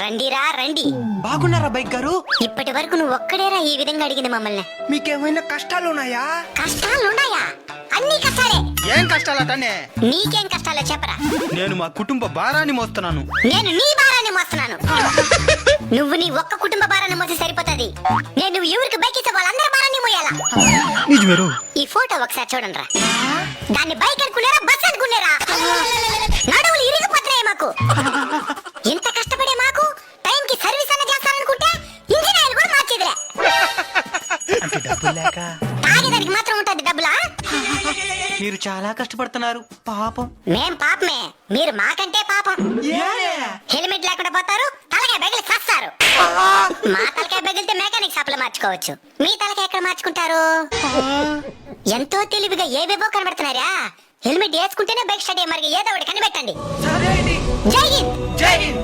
రండిరా రండి. బాగున్నారా బైక్ గారు? ఇప్పటి వరకు నువ్వు ఒక్కడేరా ఈ విధంగా అడిగింది మమ్మల్ని. మీకేమైనా కష్టాలు ఉన్నాయా? కష్టాలున్నాయా? అన్ని కష్టాలే. ఏం కష్టాలటనే? నీకేం కష్టాలో చెప్పరా. నేను మా కుటుంబ భారాన్ని మోస్తున్నాను. నేను నీ భారాన్ని మోస్తున్నాను. నువ్వు నీ ఒక్క కుటుంబ భారాన్ని మోసి సరిపోతుంది. నేను ఎవరికి బైక్ ఇస్తే వాళ్ళందరి భారాన్ని మోయాలా? నిజమేరు. ఈ ఫోటో ఒకసారి చూడండి రా. దాన్ని బైక్ అనుకున్నారా బస్ అనుకున్నారా? నడువులు ఇరిగిపోతున్నాయి మాకు. ఇంత కష్టపడే మాకు టైంకి సర్వీస్ అన్న చేస్తారనుకుంటే ఇంజిన్ ఆయిల్ కూడా మార్చేదిలే. అంటే డబ్బులు లేక తాగేదానికి మాత్రం ఉంటుంది డబ్బులా? మీరు చాలా కష్టపడుతున్నారు పాపం. మేం పాపమే, మీరు మాకంటే పాపం. హెల్మెట్ లేకుండా పోతారు, తలకాయ బెగిలి చస్తారు. మా తలకాయ బెగిలితే మెకానిక్ షాప్ లో మార్చుకోవచ్చు, మీ తలకాయ ఎక్కడ మార్చుకుంటారు? ఎంతో తెలివిగా ఏవేవో కనబడుతున్నారా. హెల్మెట్ వేసుకుంటేనే బైక్ స్టార్ట్ అయ్యే మరి ఏదో ఒకటి కనిపెట్టండి. జై హింద్. జై హింద్.